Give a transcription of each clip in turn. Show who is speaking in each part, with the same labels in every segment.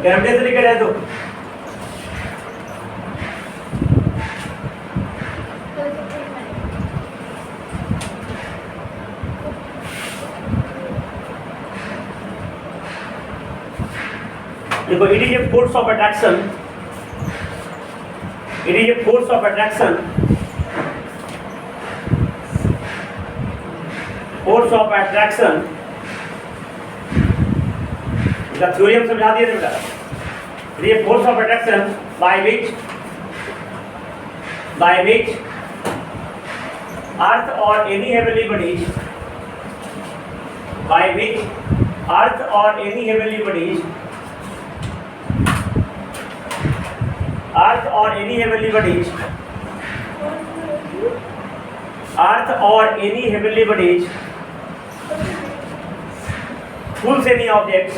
Speaker 1: Gravitation लिखा जाए तो देखो, it is a force of attraction, it is a force of attraction, force of attraction इसका theorem समझा दिया बेटा। ये force of attraction by which earth और any heavenly bodies, by which earth और एनी हेवनली बॉडीज, अर्थ और any heavenly bodies, अर्थ और any heavenly bodies pulls any object,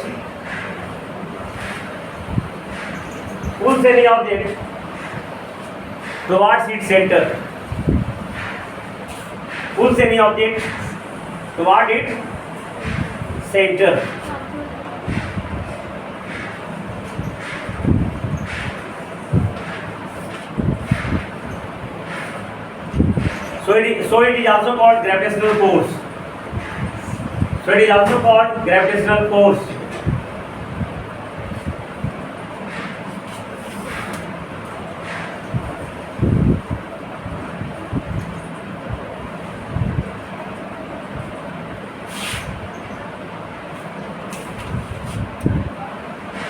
Speaker 1: pulls any object towards its center, pulls any object toward its center. So it is also called gravitational force. So it is also called gravitational force.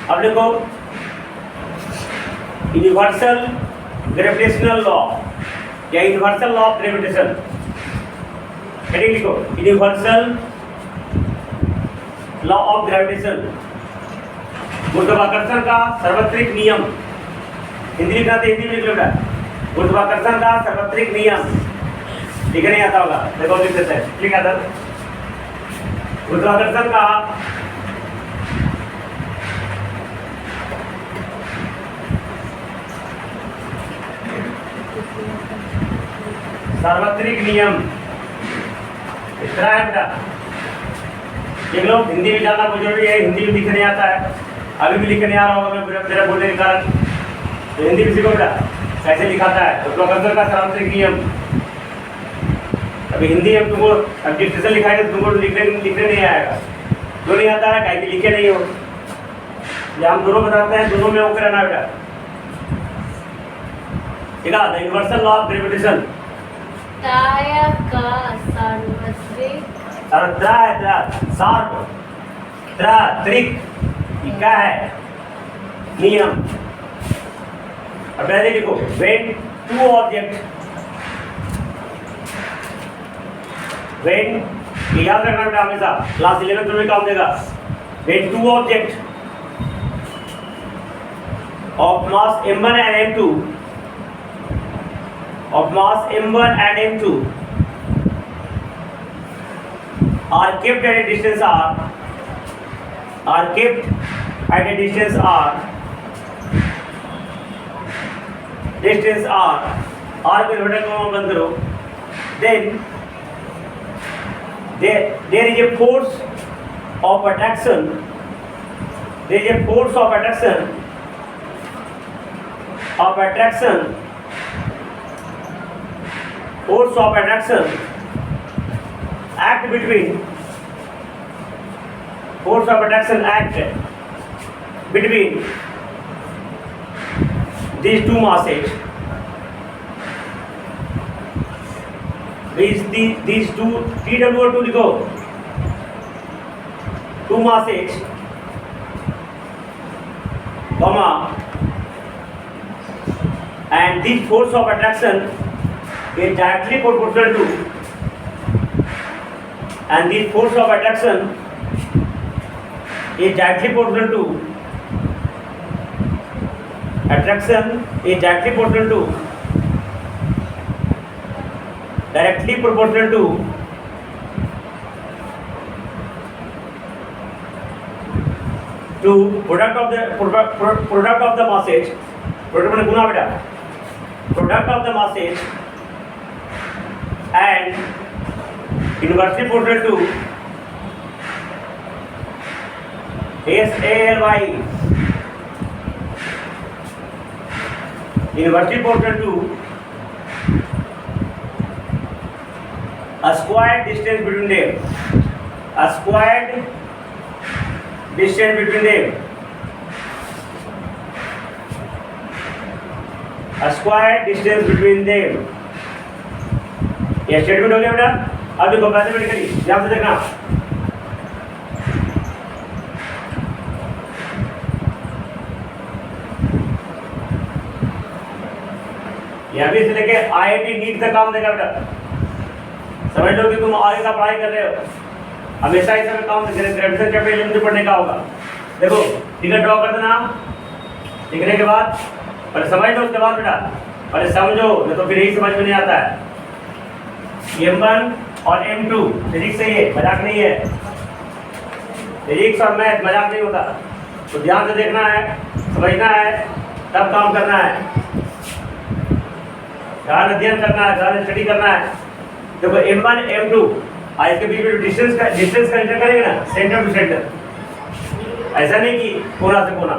Speaker 1: अब देखो, universal gravitational law या universal law of gravitation, heading लिखो, universal law of gravitation, गुरुत्वाकर्षण का सार्वत्रिक नियम। हिंदी लिखना तो हिंदी में लिख लो बेटा, गुरुत्वाकर्षण का सार्वत्रिक नियम। लिखने नहीं आता होगा, देखो लिख देते हैं, लिखा था गुरुत्वाकर्षण का सार्वत्रिक नियम। इस तरह है बेटा, देख लो, हिंदी में जानना बहुत जरूरी है, हिंदी में लिखने आता है, अभी भी लिखने आ रहा होगा मेरा बोलने के कारण, तो हिंदी भी सीखो बेटा कैसे लिखाता है गुरुत्वाकर्षण का सार्वत्रिक नियम। अभी हिंदी में तुमको अब डिक्टेशन लिखाएंगे तो तुमको लिखने नहीं आएगा, जो नहीं आता है कहीं भी लिखे नहीं हो, या हम दोनों बताते हैं, दोनों में होकर रहना बेटा। ठीक है, the universal law of gravitation, सार्वत्रिक क्या है नियम। अब ऐसे लिखो, व्हेन टू ऑब्जेक्ट, व्हेन, याद रखना बेटा हमेशा, क्लास 11 में काम देगा। When two object of mass m1 and m2, of mass m1 and m2 are kept at a distance r, are kept at a distance r, distance r को inverter को बंद करो, then there is a force of attraction, there is a force of attraction, force of attraction act between, force of attraction act between these two masses, these two TWO2 लिखो, two masses comma, and this force of attraction is directly proportional to, and this force of attraction is directly proportional to, attraction is directly proportional to, directly proportional to product of the masses, product माने गुना बेटा, product of the masses and inversely proportional to SALY inversely proportional to a squared distance between them. A squared distance between them. A squared distance between them. ये statement हो गया बेटा। अब देखो mathematically ध्यान से देखना। यहाँ भी से लेके IIT नीट तक काम देगा बेटा। समझ लो कि तुम आगे का पढ़ाई कर रहे हो, हमेशा इस समय काम ग्रेविटेशन चैप्टर मुझे पढ़ने का होगा। देखो फिगर ड्रॉ कर देना, लिखने के बाद पहले समझ लो, उसके बाद बेटा पहले समझो, नहीं तो फिर यही समझ में नहीं आता है। M1 और M2 फिजिक्स से ये मजाक नहीं है, फिजिक्स और मैथ मजाक नहीं होता, तो ध्यान से देखना है, समझना है, तब काम करना है, ध्यान अध्ययन करना है, ध्यान स्टडी करना है। देखो M1 M2 इसके बीच में डिस्टेंस कंसीडर करेंगे ना, सेंटर टू सेंटर, ऐसा नहीं कि कोना से कोना,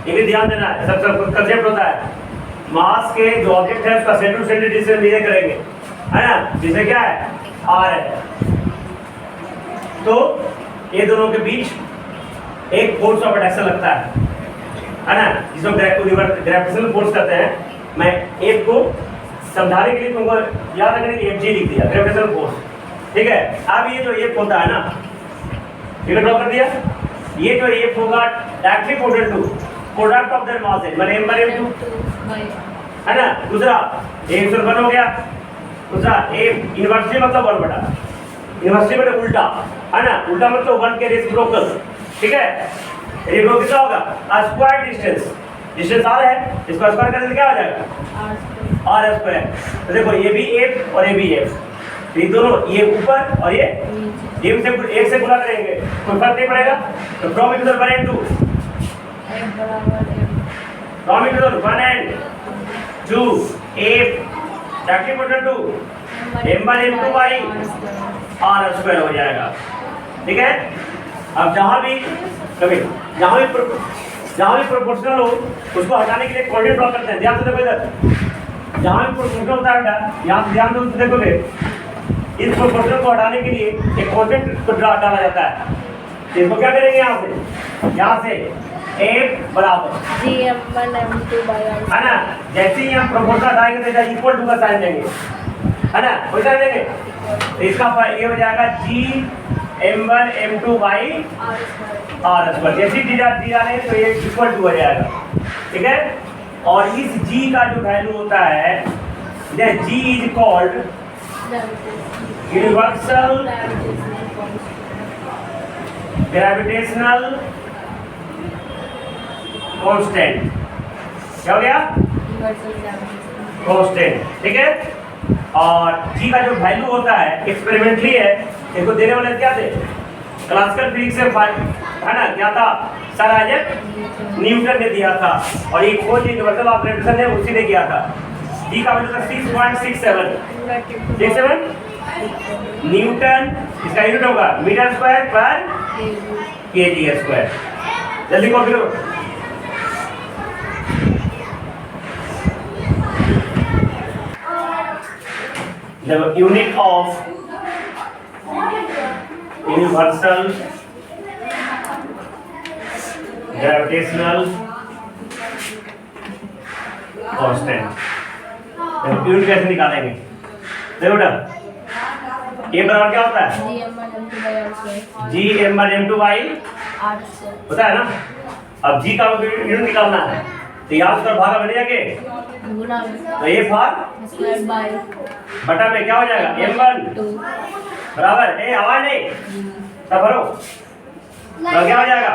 Speaker 1: ये भी ध्यान देना है। सब कंसेप्ट होता है, मास के जो ऑब्जेक्ट है उसका centre to centre distance measure करेंगे, है ना, जिसमें क्या है R है। तो ये दोनों के बीच एक फोर्स ऑफ अट्रैक्शन लगता है ना, जिसको ग्रेविटेशनल फोर्स कहते हैं। मैं एक को समझाने के लिए तुमको याद रखने के लिए FG लिख दिया, ग्रेविटेशनल फोर्स, ठीक है। अब ये जो F होता है ना, फिगर ड्रॉ कर दिया, ये जो F होगा directly proportional to product of their masses, मतलब M1 M2, है ना। दूसरा A1 हो गया, दूसरा A इनवर्सली मतलब 1 बटा, इनवर्सली मतलब उल्टा, है ना, उल्टा मतलब 1 के रेसिप्रोकल, ठीक है। रेसिप्रोकल कितना होगा, स्क्वायर डिस्टेंस R है, इसको स्क्वायर करने से क्या आ जाएगा R स्क्वायर। तो देखो ये भी F और ये भी F, ये दोनों, ये ऊपर और ये एक से गुणा करेंगे, कोई फर्क नहीं पड़ेगा। तो from equal 1 and 2, from equal 1 and 2 F directly proportional to M1 M2 by R square हो जाएगा, ठीक है। अब जहां भी प्रोपोर्शनल हो उसको हटाने के लिए कोऑर्डिनेट ड्रॉ करते हैं। ध्यान से देखो इधर, जहां भी प्रोपोर्शनल होता है बेटा, यहाँ से ध्यान से देखोगे, इस प्रोपोर्शनल को हटाने के लिए एक कोऑर्डिनेट को डाला जाता है। इसको क्या करेंगे, यहाँ से F बराबर
Speaker 2: GM1 M2 by R,
Speaker 1: है ना। जैसे ही हम प्रोपोर्शनल हटाएंगे तो इक्वल टू का साइन देंगे, है ना, कोई साइन देंगे, तो इसका ये हो जाएगा GM1 M2 by R square. जैसे ही डी डालेंगे तो ये इक्वल टू हो जाएगा, ठीक है। और इस G का जो वैल्यू होता है, G is called universal gravitational constant. क्या हो गया, कांस्टेंट, ठीक है। और G का जो वैल्यू होता है एक्सपेरिमेंटली है, इसको देने वाले क्या थे, क्लासिकल फिजिक्स से, है ना, क्या था, सर आइजैक न्यूटन ने दिया था, और एक खोज यूनिवर्सल ऑफ ग्रेविटेशन है उसी ने किया था। G का वैल्यू था 6.67 न्यूटन, इसका यूनिट होगा मीटर स्क्वायर पर केजी स्क्वायर। जल्दी कॉपी करो। The unit of universal gravitational constant, unit कैसे निकालेंगे, देखो बेटा, ये बराबर क्या होता है, GM1 M2 by R square होता है ना। अब G का यूनिट निकालना है, तो यहाँ से भागा बनेगा के गुना में, तो ये भाग स्क्वायर बाय बटा में क्या हो जाएगा, M1 बराबर, ए आवाज नहीं, सब भरो, तो क्या हो जाएगा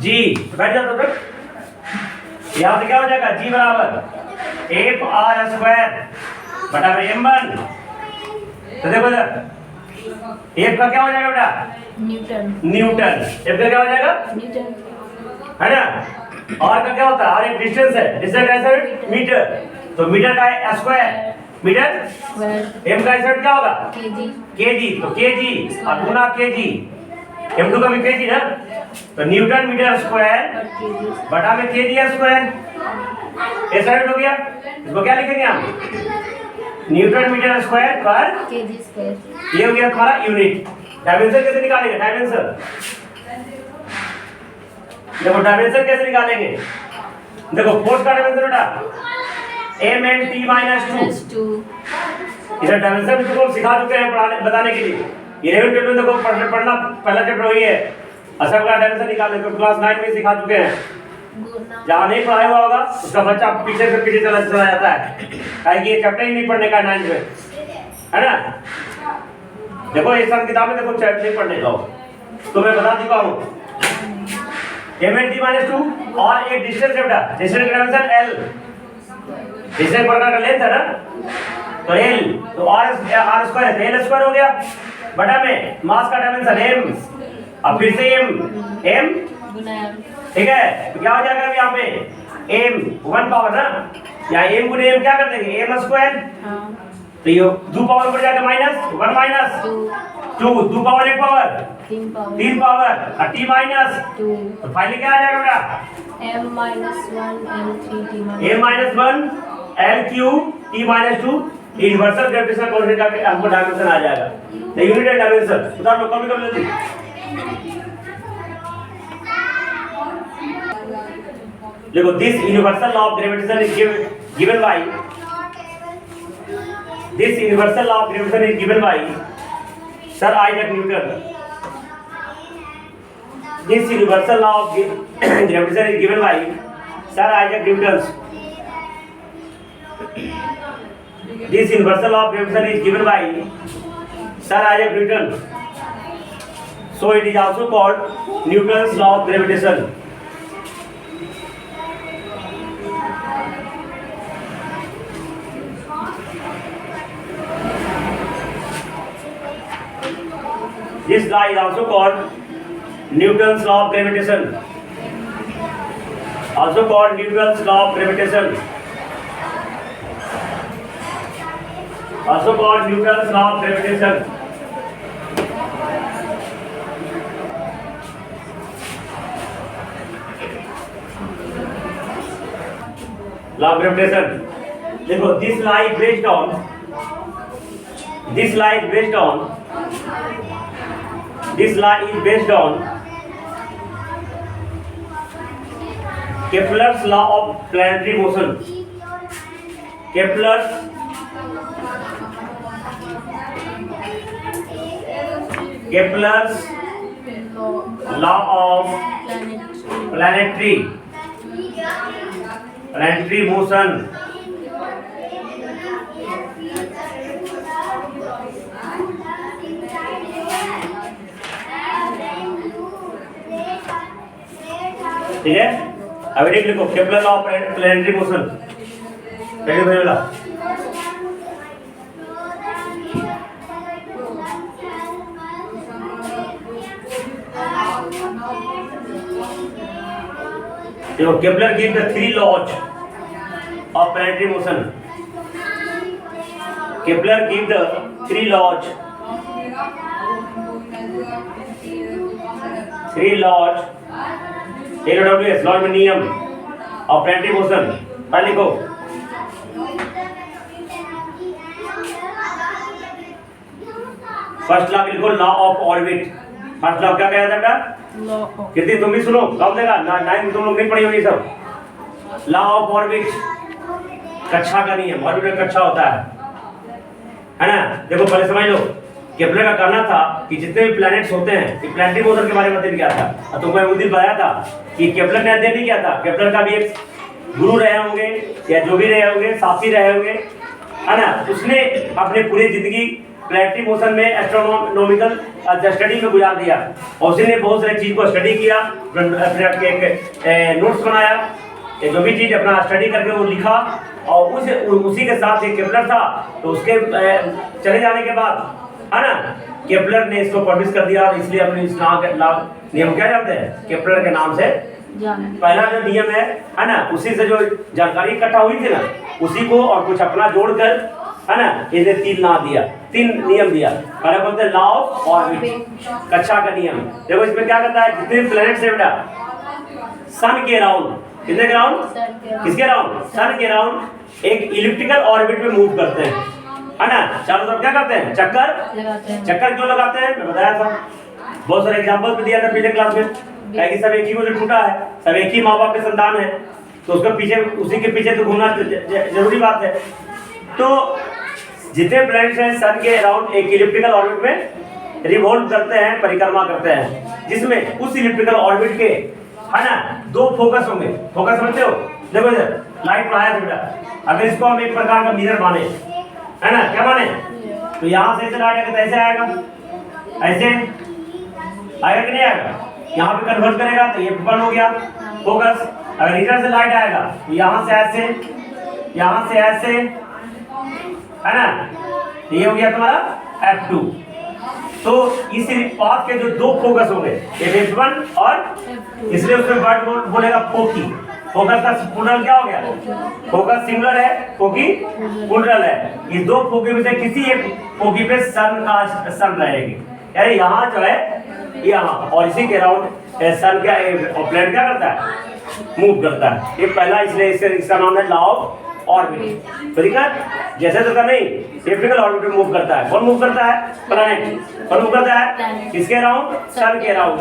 Speaker 1: G, बैठ जाओ तो यहाँ से क्या हो जाएगा, G बराबर F R स्क्वायर बटा में M1। तो देखो इधर F का क्या हो जाएगा बेटा, न्यूटन, F का क्या हो जाएगा न्यूटन, है ना। R का क्या होता है, R एक डिस्टेंस है, डिस्टेंस कैसा है मीटर, तो मीटर का स्क्वायर मीटर स्क्वायर, M का स्क्वायर क्या होगा केजी, तो केजी और गुना केजी m2 का भी केजी ना, तो न्यूटन मीटर स्क्वायर
Speaker 2: पर केजी
Speaker 1: बटा में केजी स्क्वायर, ऐसा हो गया। इसको क्या लिखेंगे हम, न्यूटन मीटर स्क्वायर पर
Speaker 2: केजी स्क्वायर।
Speaker 1: ये हो गया तुम्हारा यूनिट। डायमेंशन कैसे निकालेंगे, डायमेंशन देखो, डायमेंशन कैसे निकालेंगे, देखो फोर्स का डायमेंशन बेटा m(t)-2।
Speaker 2: 2
Speaker 1: इधर डायमेंशन भी तुमको सिखा चुके हैं पढ़ाने बताने के लिए। 11 12 देखो पढ़ना पहला चैप्टर वही है, असल का डायमेंशन निकालने को क्लास 9 में सिखा चुके हैं।
Speaker 2: गुना
Speaker 1: जहाँ नहीं पढ़ाया हुआ होगा उसका बच्चा पीछे से पीछे चला चला जाता है, काहे कि ये चैप्टर ही नहीं पढ़ने का 9 में, है ना। देखो ये सब किताब में देखो चैप्टर नहीं पढ़ने का हो, तो मैं बता चुका हूँ m(t)-2 और एक डिस्टेंस है बेटा, डिस्टेंस का डायमेंशन l, डिस्टेंस प्रकार का लेंथ है ना, तो l, तो r स्क्वायर है, l स्क्वायर हो गया बटा में मास का डायमेंशन m, अब फिर से m
Speaker 2: गुना m
Speaker 1: ठीक है, तो क्या हो जाएगा अभी यहाँ पे m 1 पावर ना, या m गुने m क्या कर देंगे m स्क्वायर,
Speaker 2: हाँ
Speaker 1: तो ये 2 पावर पर जाएगा minus 1 minus 2 2 power 1 power
Speaker 2: 3 power
Speaker 1: 3 power और t माइनस
Speaker 2: 2
Speaker 1: तो फाइनली क्या आ जाएगा बेटा
Speaker 2: m-1 l3 t
Speaker 1: m-1 l cube t minus 2 universal gravitational constant का हमको डायमेंशन आ जाएगा, द यूनिट एंड डायमेंशन। उतार लो कभी कभी जल्दी। देखो this universal law of gravitation is given by this universal law of gravitation is given by sir Isaac Newton. This universal law of gravitation is given by sir Isaac Newton. This universal law of gravitation is given by Sir Isaac Newton. So it is also called Newton's law of gravitation. This law is also called Newton's law of gravitation. Also called Newton's law of gravitation. Also called Newton's law of gravitation. Law of gravitation. देखो this law is based on Kepler's law of planetary motion. Kepler's law of planetary motion. ठीक है, अभी देख लिखो Kepler law of planetary motion. पहले बोला देखो Kepler give the 3 laws of planetary motion. Kepler give the 3 laws LOWS law में नियम of planetary motion। पढ़ लिखो फर्स्ट लॉ लिखो law of orbit. First law क्या कहता था बेटा, कितनी तुम भी सुनो कब देगा नाइन तुम लोग नहीं पढ़ी होगी सब। लॉ ऑफ ऑर्बिट कक्षा का नियम, ऑर्बिट में कक्षा होता है ना। देखो पहले समझ लो, केपलर का कहना था कि जितने भी प्लैनेट्स होते हैं, कि प्लैनेटरी मोशन के बारे में अध्ययन किया था, और तुमको उस दिन बताया था कि केपलर ने अध्ययन नहीं किया था। केपलर का भी एक गुरु रहे होंगे या जो भी रहे होंगे, साथी रहे होंगे, है ना। उसने अपने पूरी जिंदगी प्लैनेटरी मोशन में एस्ट्रोनॉमिकल स्टडी में गुजार दिया, और उसने बहुत सारी चीज को स्टडी किया, अपने एक नोट्स बनाया, जो भी चीज अपना स्टडी करके वो लिखा, और उसी के साथ एक केपलर था। तो उसके चले जाने के बाद, है ना, केपलर ने इसको पब्लिश कर दिया, और इसलिए अपने इस नियम क्या जानते हैं, केपलर के नाम से पहला जो नियम है ना, उसी से जो जानकारी इकट्ठा हुई थी ना, उसी को और कुछ अपना जोड़कर, है ना, इसे 3 नियम दिया। पहले बोलते हैं लॉ ऑफ ऑर्बिट, कक्षा का नियम। देखो इसमें क्या करता है, जितने प्लैनेट्स है बेटा सन के अराउंड, कितने के अराउंड, किसके अराउंड, सन के अराउंड एक इलिप्टिकल ऑर्बिट में मूव करते हैं, है ना। चारों तरफ क्या करते हैं, चक्कर क्यों लगाते हैं, मैं बताया था, बहुत सारे एग्जांपल भी दिया था पिछले क्लास में। कि सब एक ही को जो टूटा है, सब एक ही माँ बाप के संतान है, तो उसके पीछे, उसी के पीछे तो घूमना जरूरी बात है। तो जितने प्लैनेट्स हैं सन के अराउंड एक इलिप्टिकल ऑर्बिट में रिवॉल्व करते हैं, परिक्रमा करते हैं, जिसमें उस इलिप्टिकल ऑर्बिट के, है ना, 2 फोकस होंगे। फोकस समझते हो, देखो इधर लाइट पढ़ाया था बेटा, अगर इसको हम एक प्रकार का मिरर माने, है ना, क्या माने, तो यहाँ से ऐसे लाइट आएगा तो ऐसे आएगा, ऐसे आएगा कि नहीं आएगा, यहाँ पे कन्वर्ट करेगा तो ये बंद हो गया फोकस। अगर इधर से लाइट आएगा तो यहाँ से ऐसे, यहाँ से ऐसे, है ना, ये हो गया तुम्हारा F2। तो इस पाथ के जो 2 फोकस होंगे, एक F1 और इसलिए उसमें वर्ड बोलेगा फोकी। फोकस का प्लूरल क्या हो गया, फोकस सिंगुलर है, फोकी प्लूरल है। इस 2 फोकी में से किसी एक फोकी पे सन रहेगी, यानी यहाँ जो है यहाँ, और इसी के अराउंड सन क्या प्लैनेट क्या करता है, मूव करता है। ये पहला, इसलिए इसका नाम है लॉ ऑफ ऑर्बिट। तो देखा जैसे तो नहीं, इलिप्टिकल ऑर्बिट में मूव करता है। कौन मूव करता है, प्लैनेट। कौन मूव करता है, किसके अराउंड, सन के अराउंड।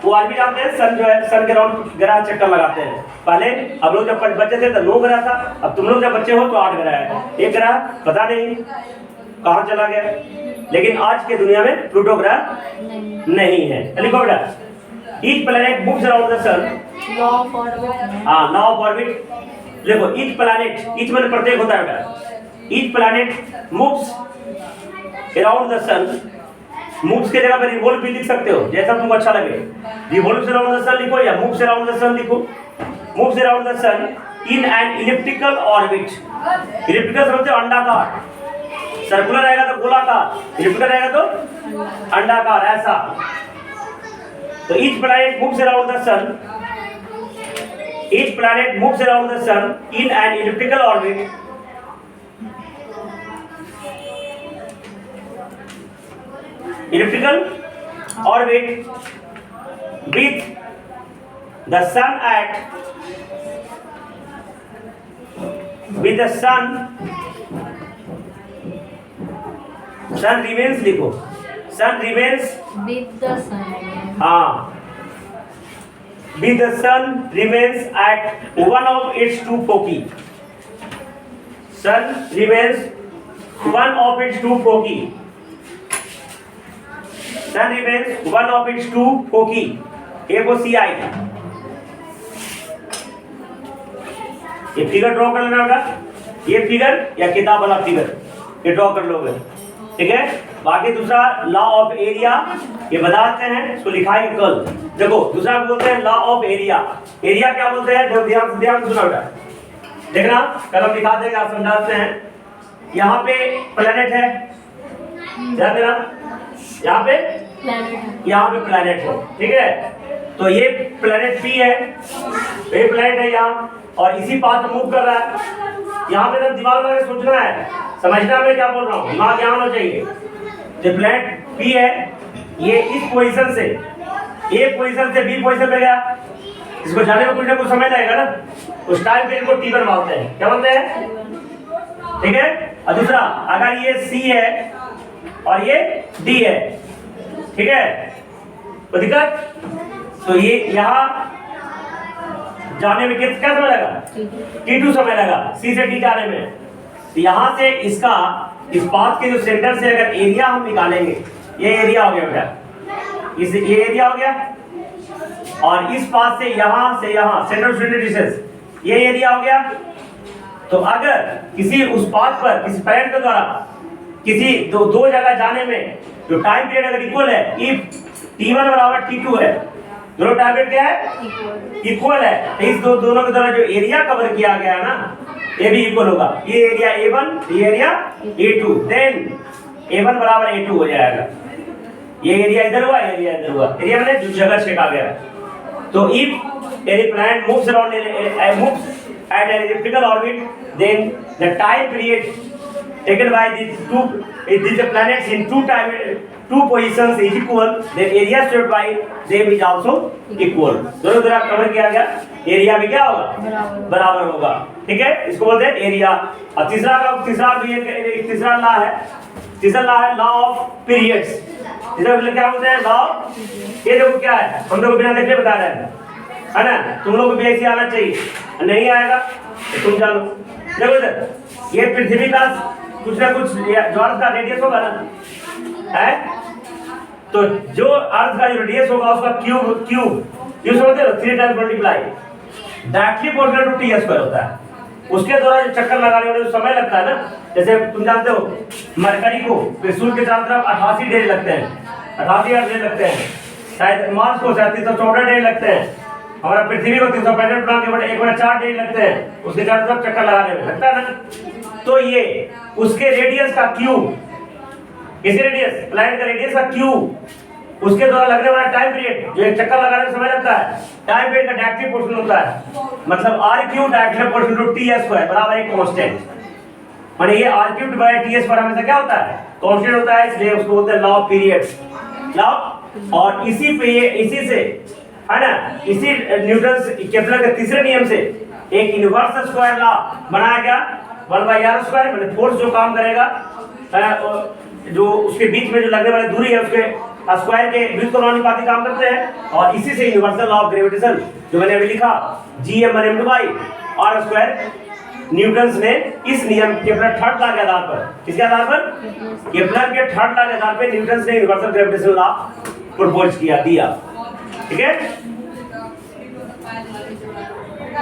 Speaker 1: वो आज भी जानते हैं, सन जो है सन के अराउंड ग्रह चक्कर लगाते हैं। पहले हम लोग जब बच्चे थे तो 9 ग्रह था, अब तुम लोग जब बच्चे हो तो 8 ग्रह है। एक ग्रह पता नहीं कहाँ चला गया, लेकिन आज के दुनिया में प्लूटो ग्रह नहीं है। लिखो बेटा, each planet moves around the sun,
Speaker 2: law of orbit.
Speaker 1: हाँ, लॉ ऑफ ऑर्बिट। देखो ईच प्लैनेट, ईच मतलब प्रत्येक होता है बेटा, each planet moves around the sun. Moves के जगह पर रिवॉल्व भी लिख सकते हो, जैसा तुमको अच्छा लगे। रिवॉल्व्स अराउंड द सन लिखो या मूव्स अराउंड द सन लिखो। Moves around the sun in an elliptical orbit. Elliptical समझते हो, अंडाकार। सर्कुलर रहेगा तो गोलाकार, इलिप्टिकल रहेगा तो अंडाकार, ऐसा। तो each planet moves around the sun, each planet moves around the sun in an elliptical orbit elliptical orbit with the sun remains लिखो, sun remains
Speaker 2: with the sun,
Speaker 1: हाँ, with the sun remains at one of its 2 foci. Sun remains one of its 2 foci. Sun remains one of its 2 foci, AOCI। ये figure draw कर लेना बेटा, ये figure या किताब वाला फिगर ये ड्रॉ कर लोगे, ठीक है। बाकी दूसरा लॉ ऑफ एरिया ये बताते हैं, इसको लिखाएंगे कल। देखो दूसरा बोलते हैं लॉ ऑफ एरिया। एरिया क्या बोलते हैं, ध्यान सुना बेटा, देखना कलम दिखा देगा, आप समझाते हैं। यहाँ पे प्लेनेट है, ध्यान देना, यहाँ पे प्लेनेट है, ठीक है। तो ये प्लेनेट पी है, ये प्लेनेट है यहाँ, और इसी पाथ में मूव कर रहा है। यहाँ पे तो दिमाग लगा के सोचना है, समझना मैं क्या बोल रहा हूँ, दिमाग यहाँ होना चाहिए। जो प्लेनेट पी है, ये इस पोजीशन से ए पोजीशन से बी पोजीशन पे गया, इसको जाने में कुछ ना कुछ समय लगेगा ना, उस टाइम पे इनको टी1 बोलते हैं। क्या बोलते हैं, ठीक है। और दूसरा, अगर ये सी है और ये डी है, ठीक है, तो दिक्कत, तो ये यहाँ जाने में कितना समय लगा, T2 समय लगा सी से डी जाने में। तो यहाँ से इसका, इस पाथ के जो सेंटर से अगर एरिया हम निकालेंगे, ये एरिया हो गया बेटा, ये एरिया हो गया, और इस पाथ से यहाँ सेंटर टू सेंटर डिस्टेंस ये एरिया हो गया। तो अगर किसी उस पाथ पर किसी प्लेनेट के द्वारा किसी दो जगह जाने में जो टाइम पीरियड अगर इक्वल है, इफ T1 बराबर T2 है, दोनों टाइम पीरियड क्या है, इक्वल है, तो इस दोनों के द्वारा जो एरिया कवर किया गया है ना, ये भी इक्वल होगा। ये एरिया A1, ये एरिया A2, देन A1 बराबर A2 हो जाएगा। ये एरिया इधर हुआ, एरिया इधर हुआ, एरिया मैंने जो जगह छेका गया। तो if any planet moves around moves at an elliptical orbit, then the time period taken by these planets in two positions is equal. Then area swept by them is also equal. दोनों तरफ cover किया गया, area में क्या होगा? बराबर होगा। ठीक है, इसको बोलते हैं एरिया। और तीसरा लॉ है, लॉ ऑफ पीरियड्स। तीसरा क्या बोलते हैं? लॉ। ये देखो क्या है, हम लोग बिना देखे बता रहे हैं, है ना? तुम लोग को भी ऐसे आना चाहिए, नहीं आएगा तो तुम जानो। देखो इधर, ये पृथ्वी का कुछ ना कुछ जो अर्थ का रेडियस होगा ना, है, तो जो अर्थ का जो रेडियस होगा उसका क्यूब यूज होते हैं 3 times multiply directly proportional to T square होता है। उसके द्वारा जो चक्कर लगाने में जो समय लगता है ना, जैसे तुम जानते हो मरकरी को सूर्य के चारों तरफ 88 डेज लगते हैं, 88 डेज लगते हैं। शायद मार्स को 314 डेज लगते हैं। हमारा पृथ्वी को 365 प्लान के बड़े 1/4 डेज लगते हैं उसके चारों तरफ चक्कर लगाने में, लगता है ना? तो ये उसके रेडियस का क्यूब, इसी रेडियस प्लैनेट का रेडियस का क्यूब, उसके द्वारा लगने वाला टाइम पीरियड जो एक चक्कर लगाने में समय लगता है, टाइम पीरियड का डायरेक्टली प्रोपोर्शनल होता है। मतलब r cube directly proportional to T square बराबर एक कांस्टेंट। माने ये r cube divide T square हमेशा क्या होता है? कांस्टेंट होता है, इसलिए उसको बोलते हैं लॉ ऑफ पीरियड्स। लॉ, और इसी पे ये इसी से, है ना, इसी न्यूटन केपलर के तीसरे नियम से एक यूनिवर्सल स्क्वायर लॉ बनाया गया, 1/r²। मतलब फोर्स जो काम करेगा, जो उसके बीच में जो लगने वाली दूरी है उसके स्क्वायर के व्युत्क्रमानुपाती काम करते हैं। और इसी से यूनिवर्सल लॉ ऑफ ग्रेविटेशन जो मैंने अभी लिखा, G(m(r)² न्यूटन ने इस नियम केपलर थर्ड लॉ के आधार पर, किसके आधार पर? केपलर के थर्ड लॉ के आधार पर न्यूटन ने यूनिवर्सल ग्रेविटेशन लॉ प्रपोज किया, दिया। ठीक है।